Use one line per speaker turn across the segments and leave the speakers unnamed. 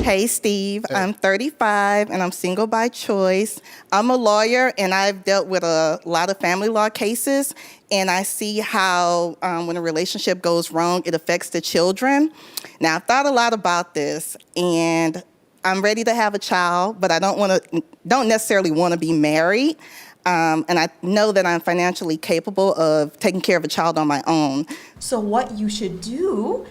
Hey, Steve. I'm 35, and I'm single by choice. I'm a lawyer, and I've dealt with a lot of family law cases, and I see how when a relationship goes wrong, it affects the children. Now, I've thought a lot about this, and I'm ready to have a child, but I don't necessarily want to be married. And I know that I'm financially capable of taking care of a child on my own.
So what you should do,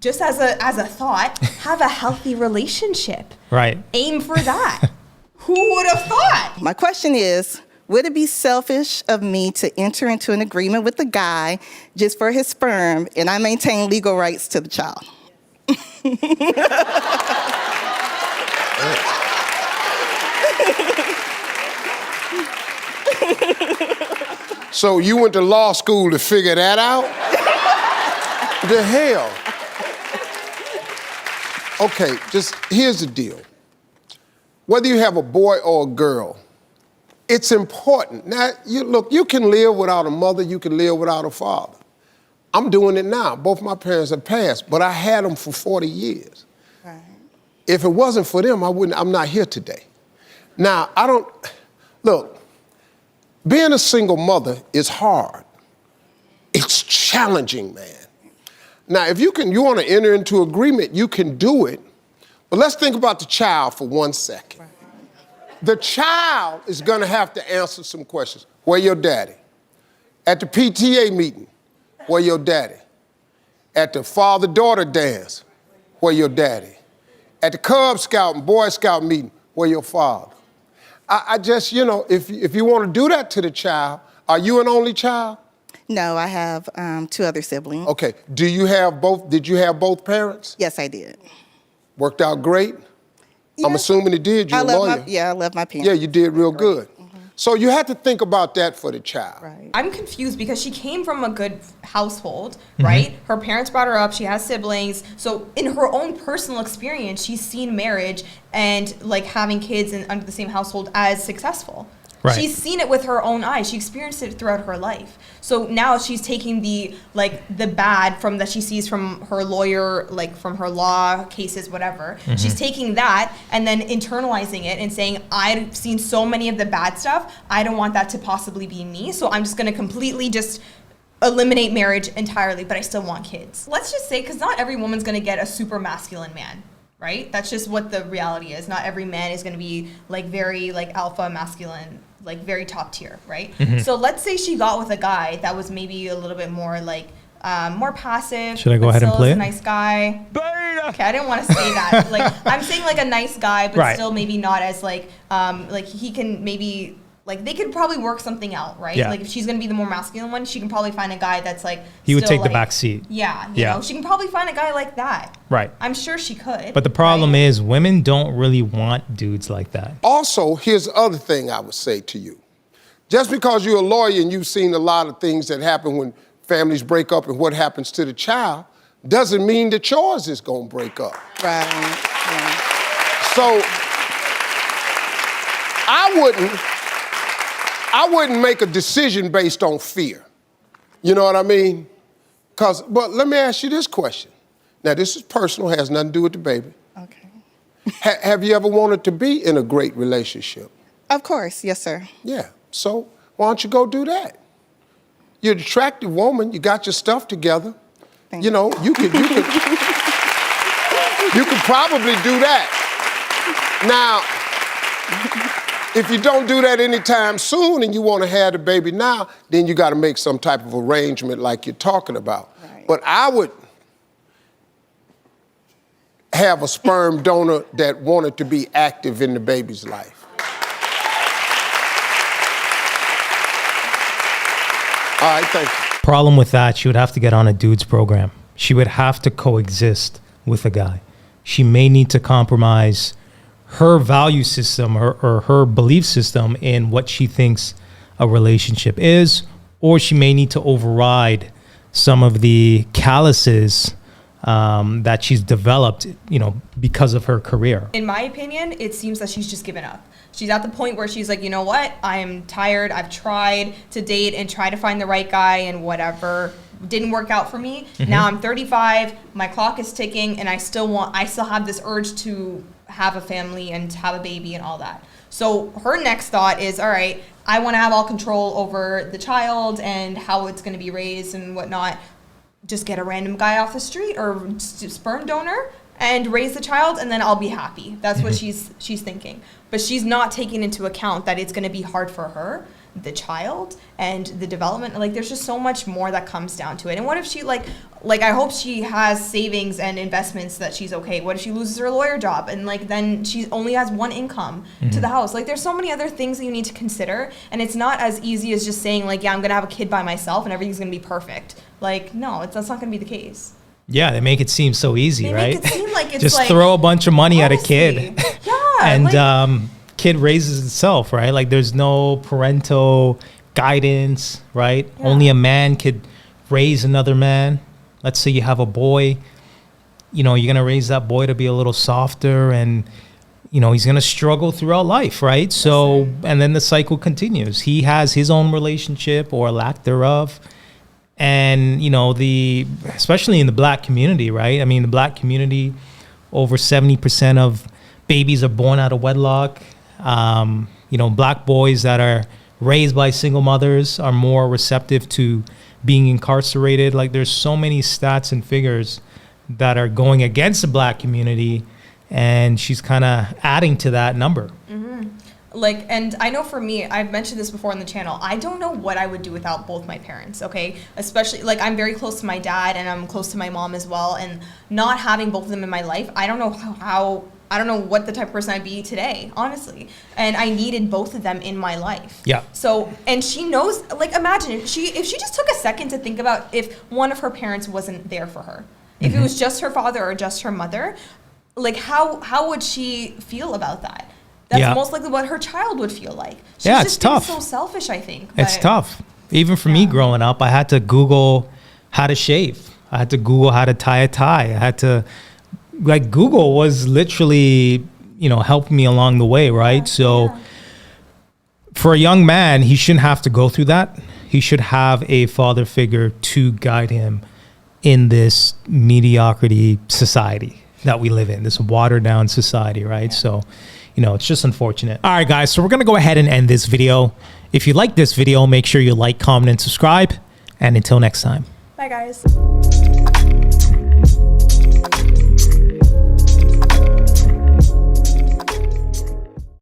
just as a thought, have a healthy relationship.
Right.
Aim for that. Who would have thought?
My question is, would it be selfish of me to enter into an agreement with the guy just for his sperm and I maintain legal rights to the child?
So you went to law school to figure that out? The hell? Okay, just here's the deal. Whether you have a boy or a girl, it's important. Now, you can live without a mother, you can live without a father. I'm doing it now. Both my parents have passed, but I had them for 40 years. Right. If it wasn't for them, I'm not here today. Now, look, being a single mother is hard. It's challenging, man. Now, if you want to enter into agreement, you can do it. But let's think about the child for 1 second. Right. The child is going to have to answer some questions. Where your daddy? At the PTA meeting, where your daddy? At the father-daughter dance, where your daddy? At the Cub Scout and Boy Scout meeting, where your father? I just, if you want to do that to the child, are you an only child?
No, I have 2 other siblings.
Okay, did you have both parents?
Yes, I did.
Worked out great? Yeah. I'm assuming it did, you're a lawyer.
I love my parents.
Yeah, you did real good. So you have to think about that for the child.
Right.
I'm confused because she came from a good household, right? Her parents brought her up, she has siblings. So in her own personal experience, she's seen marriage and like having kids under the same household as successful. Right. She's seen it with her own eyes. She experienced it throughout her life. So now she's taking the bad from that she sees from her lawyer, like from her law cases, whatever. Mm-hmm. She's taking that and then internalizing it and saying, I've seen so many of the bad stuff. I don't want that to possibly be me. So I'm just going to completely just eliminate marriage entirely, but I still want kids. Let's just say, because not every woman's going to get a super masculine man. Right? That's just what the reality is. Not every man is going to be like very like alpha masculine, like very top tier, right? Mm-hmm. So let's say she got with a guy that was maybe a little bit more like more passive.
Should I go ahead and play it?
A nice guy. Okay, I didn't want to say that. Like I'm saying like a nice guy, but still maybe not as like he can maybe. Like, they could probably work something out, right? Yeah. Like, if she's going to be the more masculine one, she can probably find a guy that's, like,
he would take the back seat.
Yeah, you know, she can probably find a guy like that.
Right.
I'm sure she could.
But the problem is women don't really want dudes like that.
Also, here's the other thing I would say to you. Just because you're a lawyer and you've seen a lot of things that happen when families break up and what happens to the child, doesn't mean that yours is going to break up.
Right. Yeah.
So, I wouldn't make a decision based on fear. You know what I mean? But let me ask you this question. Now, this is personal, has nothing to do with the baby.
Okay.
Have you ever wanted to be in a great relationship?
Of course, yes, sir.
Yeah, so why don't you go do that? You're an attractive woman, you got your stuff together.
Thank
you know, you could probably do that. Now, if you don't do that anytime soon and you want to have the baby now, then you got to make some type of arrangement like you're talking about. Right. But I would have a sperm donor that wanted to be active in the baby's life. All right, thank you.
Problem with that, she would have to get on a dude's program. She would have to coexist with a guy. She may need to compromise her value system or her belief system in what she thinks a relationship is, or she may need to override some of the calluses that she's developed, because of her career.
In my opinion, it seems that she's just given up. She's at the point where she's like, you know what? I'm tired. I've tried to date and try to find the right guy and whatever. didn't work out for me. Now I'm 35, my clock is ticking, and I still have this urge to have a family and to have a baby and all that. So her next thought is, all right, I want to have all control over the child and how it's going to be raised and whatnot. Just get a random guy off the street or sperm donor and raise the child, and then I'll be happy. That's what she's thinking. But she's not taking into account that it's going to be hard for her, the child, and the development. Like, there's just so much more that comes down to it. And what if she, like I hope she has savings and investments that she's okay. What if she loses her lawyer job and, like, then she only has one income to the house? Like, there's so many other things that you need to consider. And it's not as easy as just saying, like, yeah, I'm going to have a kid by myself and everything's going to be perfect. Like, no, that's not going to be the case.
Yeah, they make it seem so easy,
They
right?
make it seem like it's
just
like,
throw a bunch of money at a
honestly,
kid.
Yeah.
And
like,
kid raises itself, right? Like, there's no parental guidance, right?
Yeah.
Only a man could raise another man. Let's say you have a boy, you know, you're going to raise that boy to be a little softer, and, you know, he's going to struggle throughout life, right? So, and then the cycle continues. He has his own relationship or lack thereof. And, you know, especially in the black community, right? I mean, the black community, over 70% of babies are born out of wedlock. You know, black boys that are raised by single mothers are more receptive to being incarcerated. Like, there's so many stats and figures that are going against the black community, and she's kind of adding to that number.
Like, and I know for me, I've mentioned this before on the channel, I don't know what I would do without both my parents, okay? Especially, like, I'm very close to my dad and I'm close to my mom as well, and not having both of them in my life, I don't know I don't know what the type of person I'd be today, honestly. And I needed both of them in my life.
Yeah.
So, and she knows, like, imagine if she just took a second to think about if one of her parents wasn't there for her. If it was just her father or just her mother, like, how would she feel about that? That's most likely what her child would feel like. She's
Yeah,
just
it's tough.
so selfish, I think.
It's
but-
tough. Even for me growing up, I had to Google how to shave. I had to Google how to tie a tie. I had to, like, Google was literally, you know, helping me along the way, right? So for a young man, he shouldn't have to go through that. He should have a father figure to guide him in this mediocrity society that we live in, this watered down society, right? So, you know, it's just unfortunate. All right, guys, so we're going to go ahead and end this video. If you like this video, make sure you like, comment, and subscribe. And until next time.
Bye, guys.